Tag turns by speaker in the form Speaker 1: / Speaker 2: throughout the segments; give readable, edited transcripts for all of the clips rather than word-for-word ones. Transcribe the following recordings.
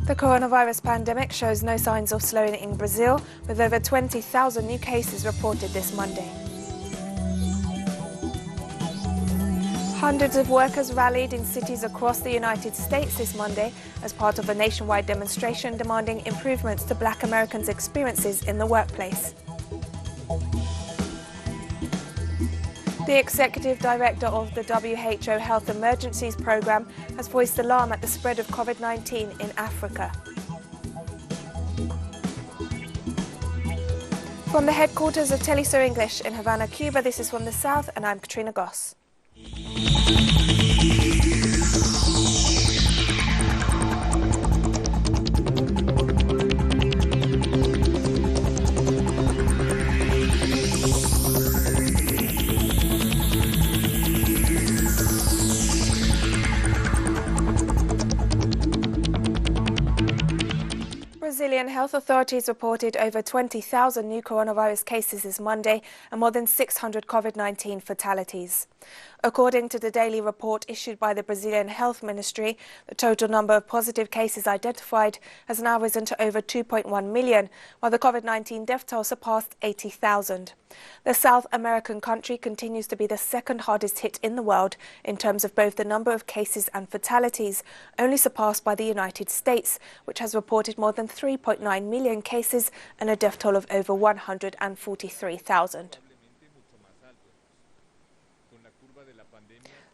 Speaker 1: The coronavirus pandemic shows no signs of slowing in Brazil, with over 20,000 new cases reported this Monday. Hundreds of workers rallied in cities across the United States this Monday as part of a nationwide demonstration demanding improvements to Black Americans' experiences in the workplace. The executive director of the WHO Health Emergencies Programme has voiced alarm at the spread of COVID-19 in Africa. From the headquarters of Telesur English in Havana, Cuba, this is From the South, and I'm Katrina Goss. Brazilian health authorities reported over 20,000 new coronavirus cases this Monday and more than 600 COVID-19 fatalities. According to the daily report issued by the Brazilian Health Ministry, the total number of positive cases identified has now risen to over 2.1 million, while the COVID-19 death toll surpassed 80,000. The South American country continues to be the second hardest hit in the world in terms of both the number of cases and fatalities, only surpassed by the United States, which has reported more than 3.9 million cases and a death toll of over 143,000.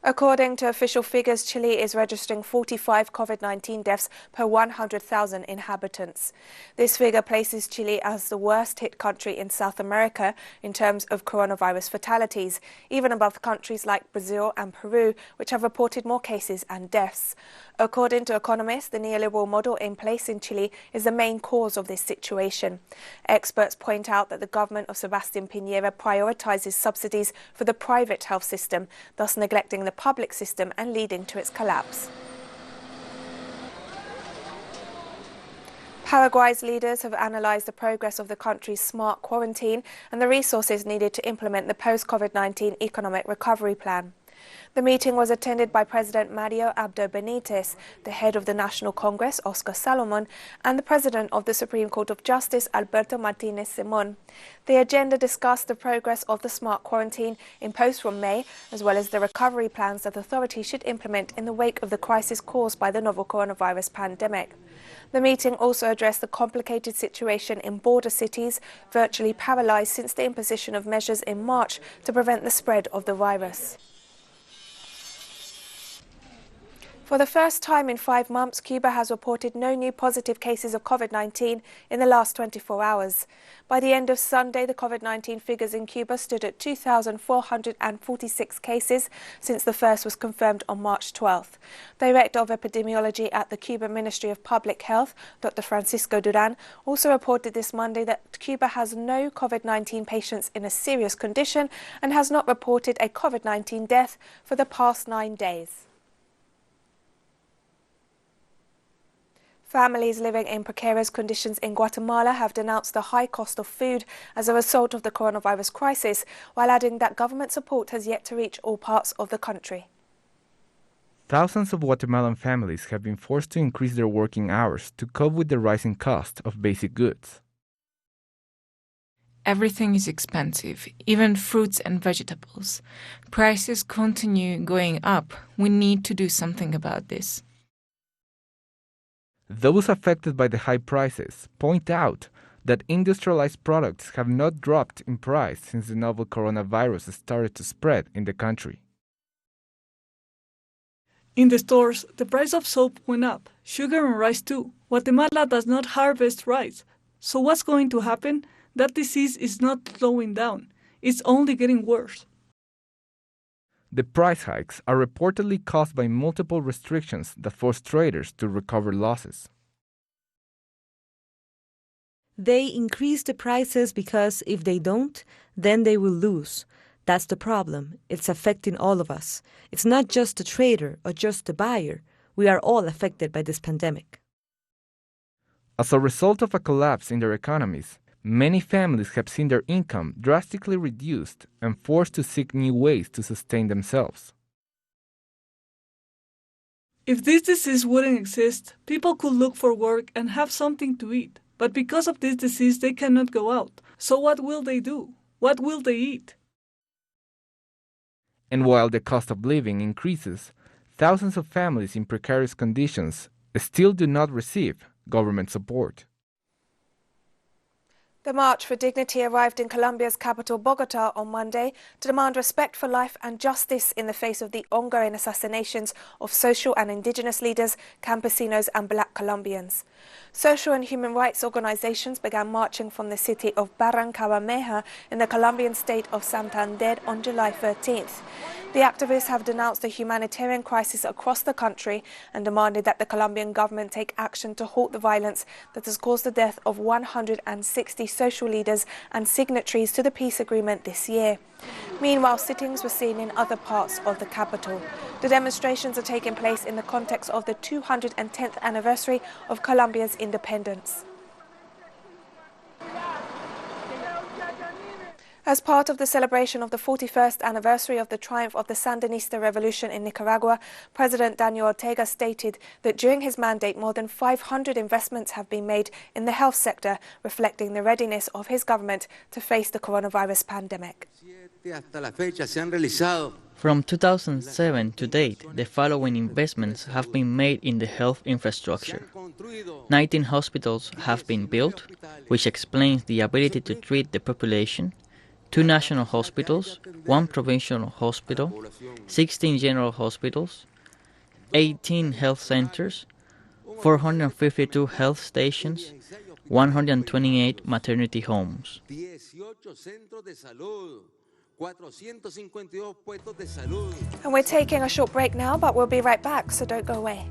Speaker 1: According to official figures, Chile is registering 45 COVID-19 deaths per 100,000 inhabitants. This figure places Chile as the worst-hit country in South America in terms of coronavirus fatalities, even above countries like Brazil and Peru, which have reported more cases and deaths. According to economists, the neoliberal model in place in Chile is the main cause of this situation. Experts point out that the government of Sebastián Piñera prioritizes subsidies for the private health system, thus neglecting the public system and leading to its collapse. Paraguay's leaders have analysed the progress of the country's smart quarantine and the resources needed to implement the post-COVID-19 economic recovery plan. The meeting was attended by President Mario Abdo Benitez, the head of the National Congress, Oscar Salomon, and the President of the Supreme Court of Justice, Alberto Martinez Simón. The agenda discussed the progress of the smart quarantine imposed from May, as well as the recovery plans that authorities should implement in the wake of the crisis caused by the novel coronavirus pandemic. The meeting also addressed the complicated situation in border cities, virtually paralysed since the imposition of measures in March to prevent the spread of the virus. For the first time in 5 months, Cuba has reported no new positive cases of COVID-19 in the last 24 hours. By the end of Sunday, the COVID-19 figures in Cuba stood at 2,446 cases since the first was confirmed on March 12th. Director of Epidemiology at the Cuban Ministry of Public Health, Dr. Francisco Duran, also reported this Monday that Cuba has no COVID-19 patients in a serious condition and has not reported a COVID-19 death for the past 9 days. Families living in precarious conditions in Guatemala have denounced the high cost of food as a result of the coronavirus crisis, while adding that government support has yet to reach all parts of the country.
Speaker 2: Thousands of Guatemalan families have been forced to increase their working hours to cope with the rising cost of basic goods.
Speaker 3: Everything is expensive, even fruits and vegetables. Prices continue going up. We need to do something about this.
Speaker 2: Those affected by the high prices point out that industrialized products have not dropped in price since the novel coronavirus started to spread in the country.
Speaker 4: In the stores, the price of soap went up, sugar and rice too. Guatemala does not harvest rice. So what's going to happen? That disease is not slowing down. It's only getting worse.
Speaker 2: The price hikes are reportedly caused by multiple restrictions that force traders to recover losses.
Speaker 5: They increase the prices because if they don't, then they will lose. That's the problem. It's affecting all of us. It's not just the trader or just the buyer. We are all affected by this pandemic.
Speaker 2: As a result of a collapse in their economies, many families have seen their income drastically reduced and forced to seek new ways to sustain themselves.
Speaker 4: If this disease wouldn't exist, people could look for work and have something to eat. But because of this disease, they cannot go out. So what will they do? What will they eat?
Speaker 2: And while the cost of living increases, thousands of families in precarious conditions still do not receive government support.
Speaker 1: The March for Dignity arrived in Colombia's capital, Bogota, on Monday to demand respect for life and justice in the face of the ongoing assassinations of social and indigenous leaders, campesinos and black Colombians. Social and human rights organizations began marching from the city of Barrancabermeja in the Colombian state of Santander on July 13th. The activists have denounced the humanitarian crisis across the country and demanded that the Colombian government take action to halt the violence that has caused the death of 160 social leaders and signatories to the peace agreement this year. Meanwhile, sittings were seen in other parts of the capital. The demonstrations are taking place in the context of the 210th anniversary of Colombia's independence. As part of the celebration of the 41st anniversary of the triumph of the Sandinista revolution in Nicaragua, President Daniel Ortega stated that during his mandate more than 500 investments have been made in the health sector, reflecting the readiness of his government to face the coronavirus pandemic.
Speaker 6: From 2007 to date, the following investments have been made in the health infrastructure. 19 hospitals have been built, which explains the ability to treat the population. 2 national hospitals, 1 provincial hospital, 16 general hospitals, 18 health centers, 452 health stations, 128 maternity homes.
Speaker 1: And we're taking a short break now, but we'll be right back, so don't go away.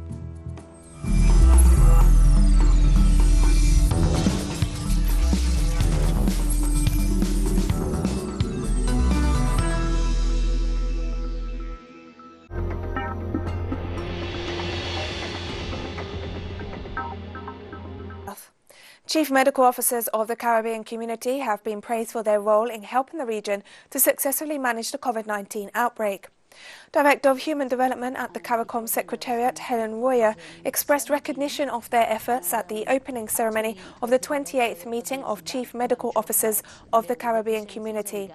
Speaker 1: Chief medical officers of the Caribbean community have been praised for their role in helping the region to successfully manage the COVID-19 outbreak. Director of Human Development at the CARICOM Secretariat, Helen Royer, expressed recognition of their efforts at the opening ceremony of the 28th meeting of Chief Medical Officers of the Caribbean community.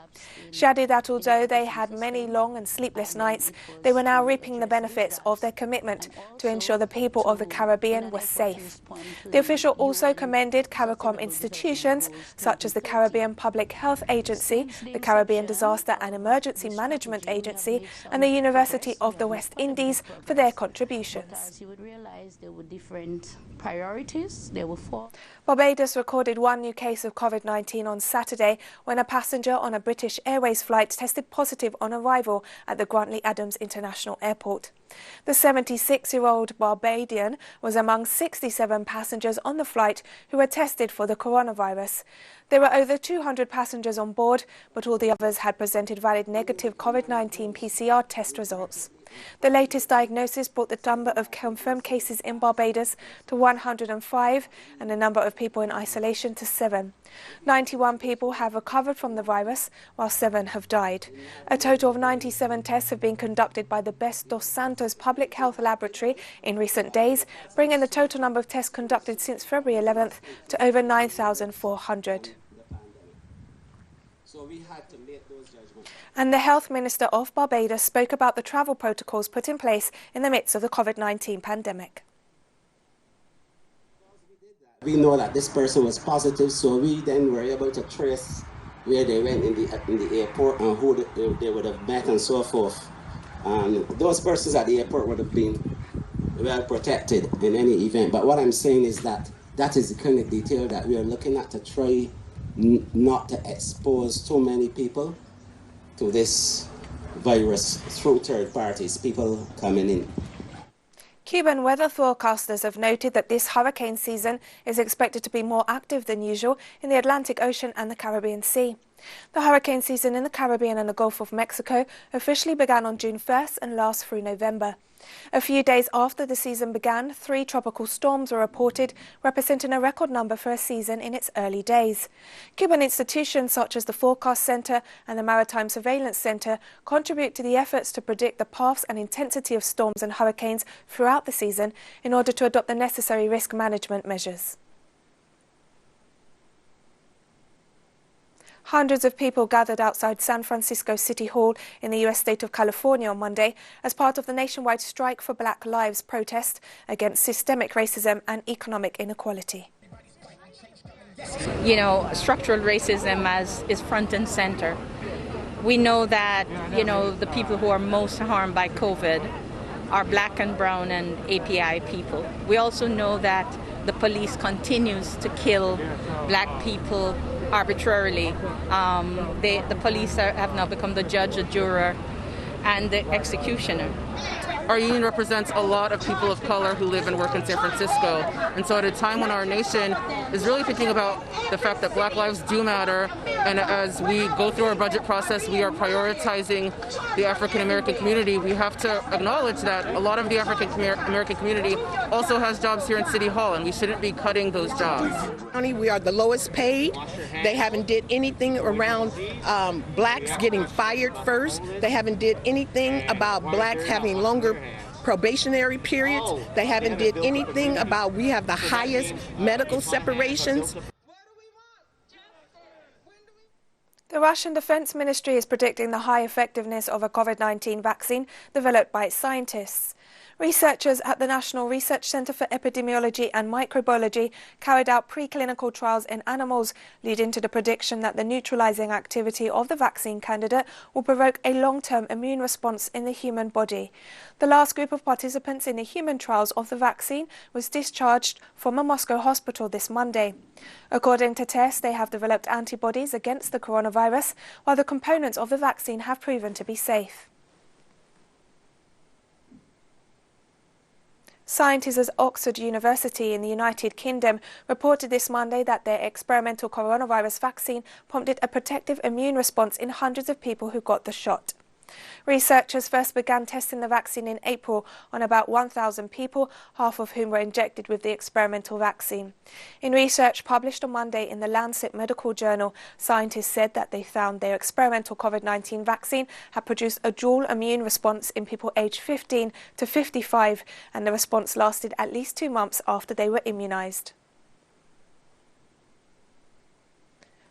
Speaker 1: She added that although they had many long and sleepless nights, they were now reaping the benefits of their commitment to ensure the people of the Caribbean were safe. The official also commended CARICOM institutions such as the Caribbean Public Health Agency, the Caribbean Disaster and Emergency Management Agency, and the University of the West Indies for their contributions.
Speaker 7: You would realize there were different priorities. There were 4.
Speaker 1: Barbados recorded 1 new case of COVID-19 on Saturday when a passenger on a British Airways flight tested positive on arrival at the Grantley Adams International Airport. The 76-year-old Barbadian was among 67 passengers on the flight who were tested for the coronavirus. There were over 200 passengers on board, but all the others had presented valid negative COVID-19 PCR test results. The latest diagnosis brought the number of confirmed cases in Barbados to 105 and the number of people in isolation to 7. 91 people have recovered from the virus, while 7 have died. A total of 97 tests have been conducted by the Best dos Santos Public Health Laboratory in recent days, bringing the total number of tests conducted since February 11th to over 9,400. And the Health Minister of Barbados spoke about the travel protocols put in place in the midst of the COVID-19 pandemic.
Speaker 8: We know that this person was positive, so we then were able to trace where they went in the airport and who they would have met and so forth. And those persons at the airport would have been well protected in any event. But what I'm saying is that is the kind of detail that we are looking at to try not to expose too many people to this virus through third parties, people coming in.
Speaker 1: Cuban weather forecasters have noted that this hurricane season is expected to be more active than usual in the Atlantic Ocean and the Caribbean Sea. The hurricane season in the Caribbean and the Gulf of Mexico officially began on June 1st and lasts through November. A few days after the season began, 3 tropical storms were reported, representing a record number for a season in its early days. Cuban institutions such as the Forecast Center and the Maritime Surveillance Center contribute to the efforts to predict the paths and intensity of storms and hurricanes throughout the season in order to adopt the necessary risk management measures. Hundreds of people gathered outside San Francisco City Hall in the U.S. state of California on Monday as part of the nationwide Strike for Black Lives protest against systemic racism and economic inequality.
Speaker 7: You know, structural racism is front and center. We know that, the people who are most harmed by COVID are black and brown and API people. We also know that the police continues to kill black people arbitrarily. The police have now become the judge, the juror, and the executioner.
Speaker 9: Our union represents a lot of people of color who live and work in San Francisco. And so at a time when our nation is really thinking about the fact that Black lives do matter, and as we go through our budget process, we are prioritizing the African American community, we have to acknowledge that a lot of the African American community also has jobs here in City Hall, and we shouldn't be cutting those jobs.
Speaker 10: We are the lowest paid. They haven't did anything around blacks getting fired first. They haven't did anything about blacks having longer probationary periods. They haven't did anything about we have the highest medical separations.
Speaker 1: The Russian Defense Ministry is predicting the high effectiveness of a COVID-19 vaccine developed by its scientists. Researchers at the National Research Center for Epidemiology and Microbiology carried out preclinical trials in animals, leading to the prediction that the neutralizing activity of the vaccine candidate will provoke a long-term immune response in the human body. The last group of participants in the human trials of the vaccine was discharged from a Moscow hospital this Monday. According to tests, they have developed antibodies against the coronavirus, while the components of the vaccine have proven to be safe. Scientists at Oxford University in the United Kingdom reported this Monday that their experimental coronavirus vaccine prompted a protective immune response in hundreds of people who got the shot. Researchers first began testing the vaccine in April on about 1,000 people, half of whom were injected with the experimental vaccine. In research published on Monday in the Lancet Medical Journal, scientists said that they found their experimental COVID-19 vaccine had produced a dual immune response in people aged 15 to 55, and the response lasted at least 2 months after they were immunized.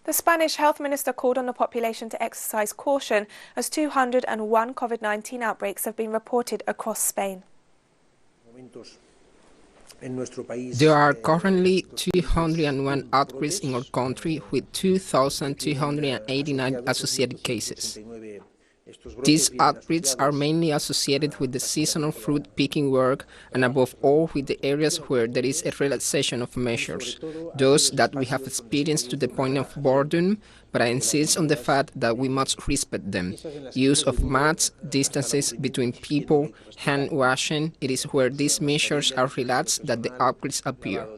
Speaker 1: The Spanish health minister called on the population to exercise caution as 201 COVID-19 outbreaks have been reported across Spain.
Speaker 11: There are currently 201 outbreaks in our country with 2,289 associated cases. These outbreaks are mainly associated with the seasonal fruit picking work and above all with the areas where there is a relaxation of measures, those that we have experienced to the point of boredom, but I insist on the fact that we must respect them. Use of masks, distances between people, hand washing, it is where these measures are relaxed that the outbreaks appear.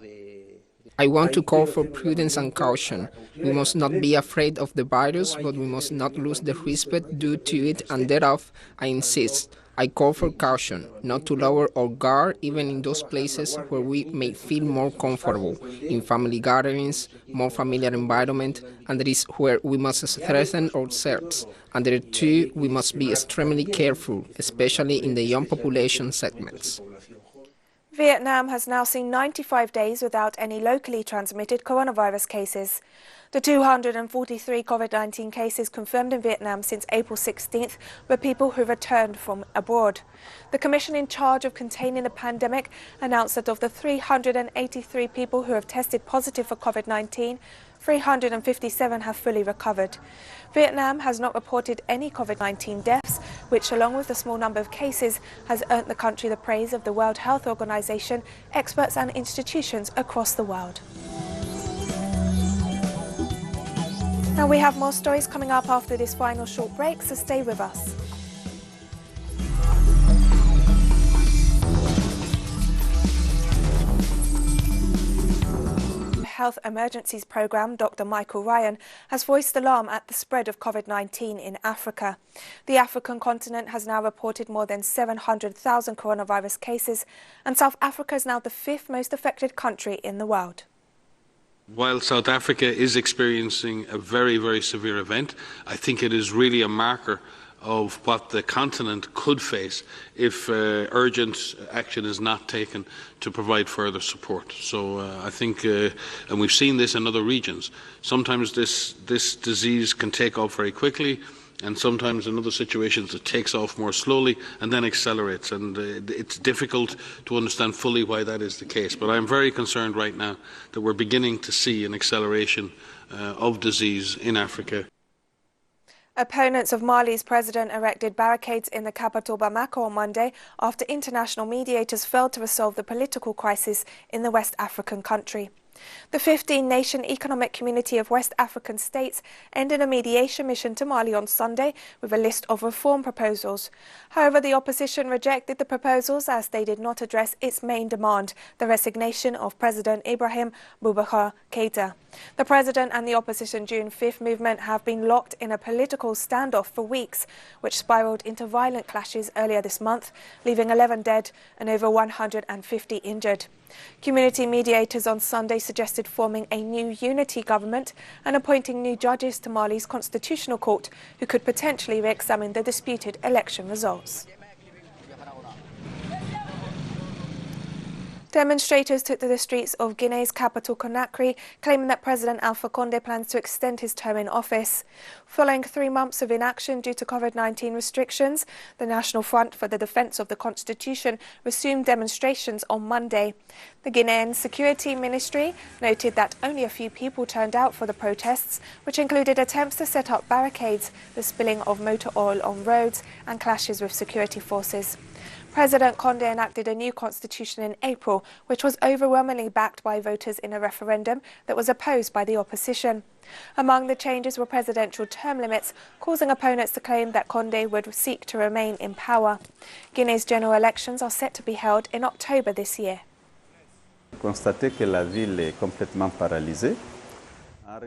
Speaker 11: I want to call for prudence and caution. We must not be afraid of the virus, but we must not lose the respect due to it, and thereof, I insist. I call for caution, not to lower our guard even in those places where we may feel more comfortable, in family gatherings, more familiar environment, and that is where we must strengthen ourselves. And there too, we must be extremely careful, especially in the young population segments.
Speaker 1: Vietnam has now seen 95 days without any locally transmitted coronavirus cases. The 243 COVID-19 cases confirmed in Vietnam since April 16th were people who returned from abroad. The commission in charge of containing the pandemic announced that of the 383 people who have tested positive for COVID-19, 357 have fully recovered. Vietnam has not reported any COVID-19 deaths, which, along with the small number of cases, has earned the country the praise of the World Health Organization, experts and institutions across the world. Now we have more stories coming up after this final short break, so stay with us. Health Emergencies Programme, Dr. Michael Ryan, has voiced alarm at the spread of COVID-19 in Africa. The African continent has now reported more than 700,000 coronavirus cases, and South Africa is now the 5th most affected country in the world.
Speaker 12: While South Africa is experiencing a very, very severe event, I think it is really a marker of what the continent could face if urgent action is not taken to provide further support. So I think, and we've seen this in other regions, sometimes this disease can take off very quickly, and sometimes in other situations it takes off more slowly and then accelerates, and it's difficult to understand fully why that is the case. But I'm very concerned right now that we're beginning to see an acceleration of disease in Africa.
Speaker 1: Opponents of Mali's president erected barricades in the capital Bamako on Monday after international mediators failed to resolve the political crisis in the West African country. The 15-nation Economic Community of West African States ended a mediation mission to Mali on Sunday with a list of reform proposals. However, the opposition rejected the proposals as they did not address its main demand, the resignation of President Ibrahim Boubacar Keïta. The president and the opposition June 5th movement have been locked in a political standoff for weeks, which spiraled into violent clashes earlier this month, leaving 11 dead and over 150 injured. Community mediators on Sunday suggested forming a new unity government and appointing new judges to Mali's constitutional court who could potentially re-examine the disputed election results. Demonstrators took to the streets of Guinea's capital, Conakry, claiming that President Alpha Condé plans to extend his term in office. Following 3 months of inaction due to COVID-19 restrictions, the National Front for the Defence of the Constitution resumed demonstrations on Monday. The Guinean Security Ministry noted that only a few people turned out for the protests, which included attempts to set up barricades, the spilling of motor oil on roads, and clashes with security forces. President Condé enacted a new constitution in April, which was overwhelmingly backed by voters in a referendum that was opposed by the opposition. Among the changes were presidential term limits, causing opponents to claim that Condé would seek to remain in power. Guinea's general elections are set to be held in October this year.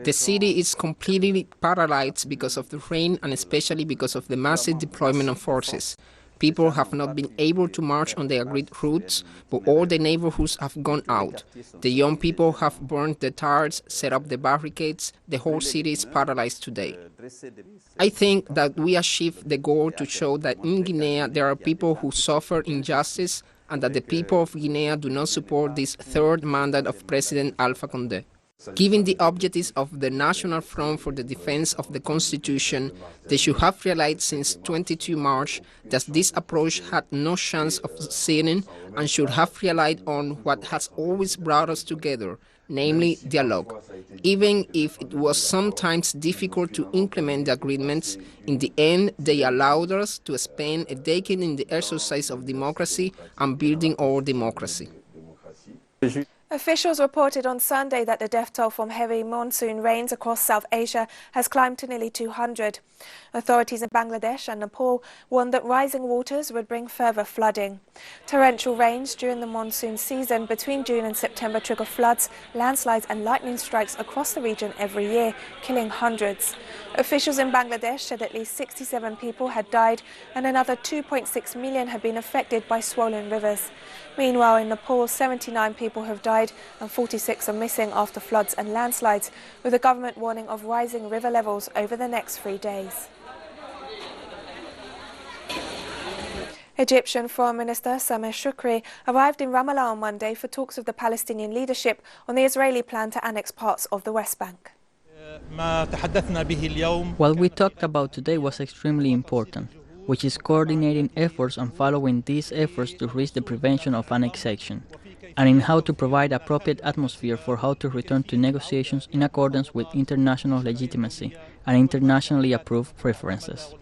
Speaker 11: The city is completely paralyzed because of the rain and especially because of the massive deployment of forces. People have not been able to march on the agreed routes, but all the neighborhoods have gone out. The young people have burned the tires, set up the barricades. The whole city is paralyzed today. I think that we achieved the goal to show that in Guinea there are people who suffer injustice and that the people of Guinea do not support this third mandate of President Alpha Condé. Given the objectives of the National Front for the Defense of the Constitution, they should have realized since 22 March that this approach had no chance of succeeding and should have relied on what has always brought us together, namely dialogue. Even if it was sometimes difficult to implement the agreements, in the end they allowed us to spend a decade in the exercise of democracy and building our democracy.
Speaker 1: Officials reported on Sunday that the death toll from heavy monsoon rains across South Asia has climbed to nearly 200. Authorities in Bangladesh and Nepal warned that rising waters would bring further flooding. Torrential rains during the monsoon season between June and September trigger floods, landslides and lightning strikes across the region every year, killing hundreds. Officials in Bangladesh said at least 67 people had died and another 2.6 million had been affected by swollen rivers. Meanwhile, in Nepal, 79 people have died and 46 are missing after floods and landslides, with the government warning of rising river levels over the next 3 days. Egyptian Foreign Minister Sameh Shoukry arrived in Ramallah on Monday for talks with the Palestinian leadership on the Israeli plan to annex parts of the West Bank.
Speaker 6: What we talked about today was extremely important, which is coordinating efforts and following these efforts to reach the prevention of annexation, and in how to provide appropriate atmosphere for how to return to negotiations in accordance with international legitimacy and internationally approved preferences.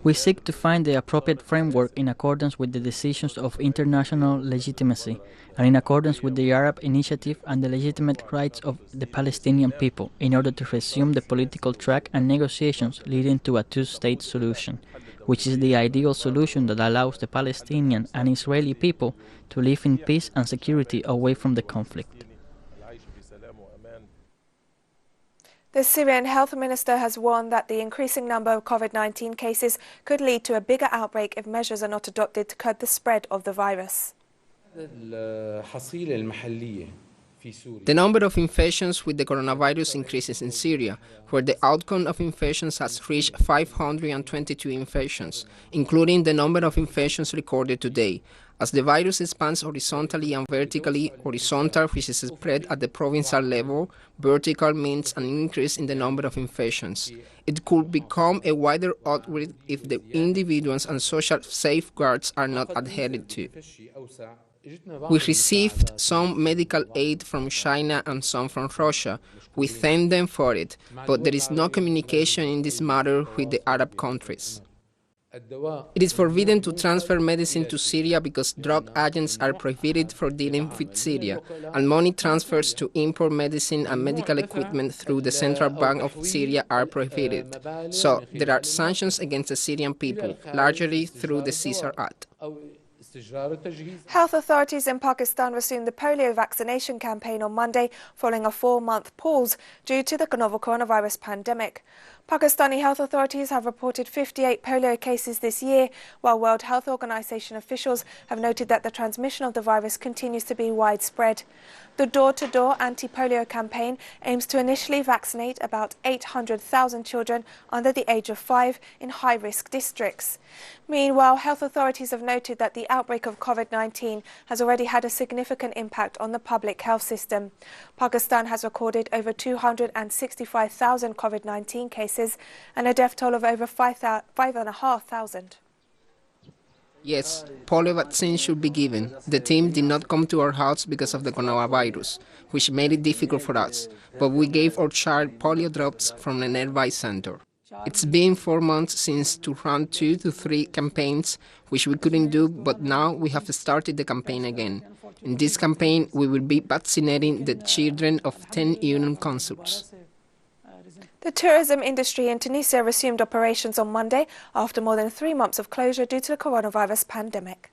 Speaker 6: We seek to find the appropriate framework in accordance with the decisions of international legitimacy and in accordance with the Arab Initiative and the legitimate rights of the Palestinian people in order to resume the political track and negotiations leading to a two-state solution, which is the ideal solution that allows the Palestinian and Israeli people to live in peace and security away from the conflict.
Speaker 1: The Syrian health minister has warned that the increasing number of COVID-19 cases could lead to a bigger outbreak if measures are not adopted to curb the spread of the virus.
Speaker 11: The number of infections with the coronavirus increases in Syria, where the outcome of infections has reached 522 infections, including the number of infections recorded today. As the virus expands horizontally and vertically, horizontal, which is spread at the provincial level, vertical means an increase in the number of infections. It could become a wider outbreak if the individuals and social safeguards are not adhered to. We received some medical aid from China and some from Russia. We thank them for it, but there is no communication in this matter with the Arab countries. It is forbidden to transfer medicine to Syria because drug agents are prohibited for dealing with Syria, and money transfers to import medicine and medical equipment through the Central Bank of Syria are prohibited. So there are sanctions against the Syrian people, largely through the Caesar Act.
Speaker 1: Health authorities in Pakistan resumed the polio vaccination campaign on Monday following a 4-month pause due to the novel coronavirus pandemic. Pakistani health authorities have reported 58 polio cases this year, while World Health Organization officials have noted that the transmission of the virus continues to be widespread. The door-to-door anti-polio campaign aims to initially vaccinate about 800,000 children under the age of 5 in high-risk districts. Meanwhile, health authorities have noted that the outbreak of COVID-19 has already had a significant impact on the public health system. Pakistan has recorded over 265,000 COVID-19 cases and a death toll of over 5,500.
Speaker 11: Yes, polio vaccine should be given. The team did not come to our house because of the coronavirus, which made it difficult for us, but we gave our child polio drops from a nearby center. It's been 4 months since to run 2 to 3 campaigns, which we couldn't do, but now we have started the campaign again. In this campaign, we will be vaccinating the children of 10 union consuls.
Speaker 1: The tourism industry in Tunisia resumed operations on Monday after more than 3 months of closure due to the coronavirus pandemic.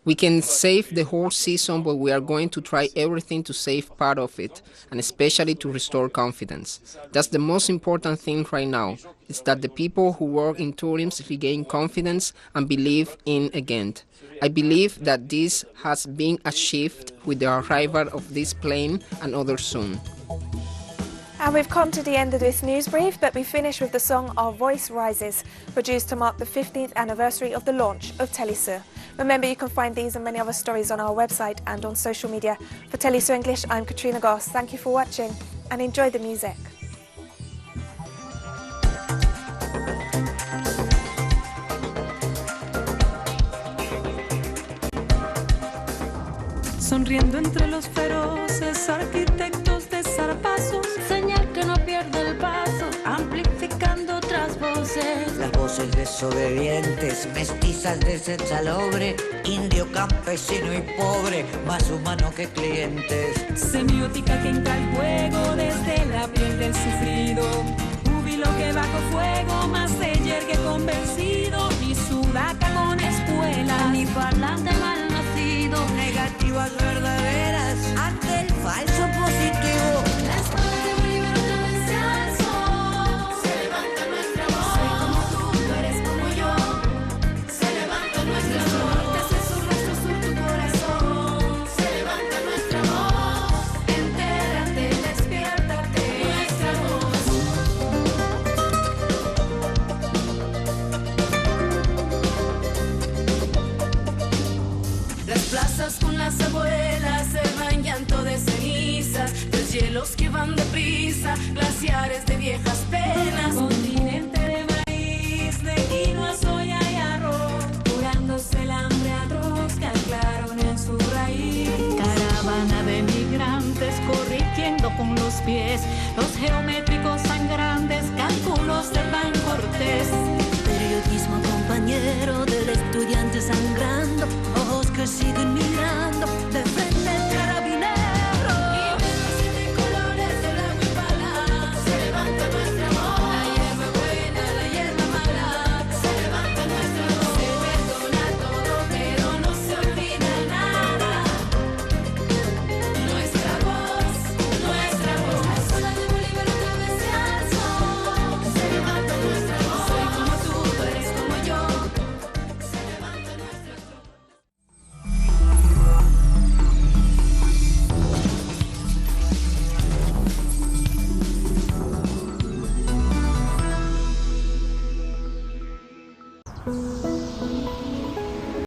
Speaker 11: We can save the whole season, but we are going to try everything to save part of it, and especially to restore confidence. That's the most important thing right now, is that the people who work in tourism regain confidence and believe in again. I believe that this has been achieved with the arrival of this plane and others soon.
Speaker 1: And we've come to the end of this news brief, but we finish with the song Our Voice Rises, produced to mark the 15th anniversary of the launch of Telesur. Remember, you can find these and many other stories on our website and on social media. For Telesur English, I'm Katrina Goss. Thank you for watching and enjoy the music.
Speaker 13: Sonriendo entre los feroces arquitectos de zarpazos, señal que no pierde el paso, amplificando otras voces.
Speaker 14: Las voces desobedientes, mestizas de ser salobre, indio, campesino y pobre, más humano que clientes.
Speaker 13: Semiótica que entra al juego desde la piel del sufrido, júbilo que bajo fuego, más ayer que convencido, ni sudaca con espuelas,
Speaker 14: ni parlante mal nacido, negativas verdaderas ante el falso positivo.
Speaker 13: La espada de Bolívar no vence al sol, se levanta nuestra voz. Soy como tú eres como yo, se levanta nuestra voz. Norte hacia sur, nuestro sur, tu corazón, se levanta nuestra voz. Entérrate, despiértate, nuestra voz. Las plazas con las abuelas Thank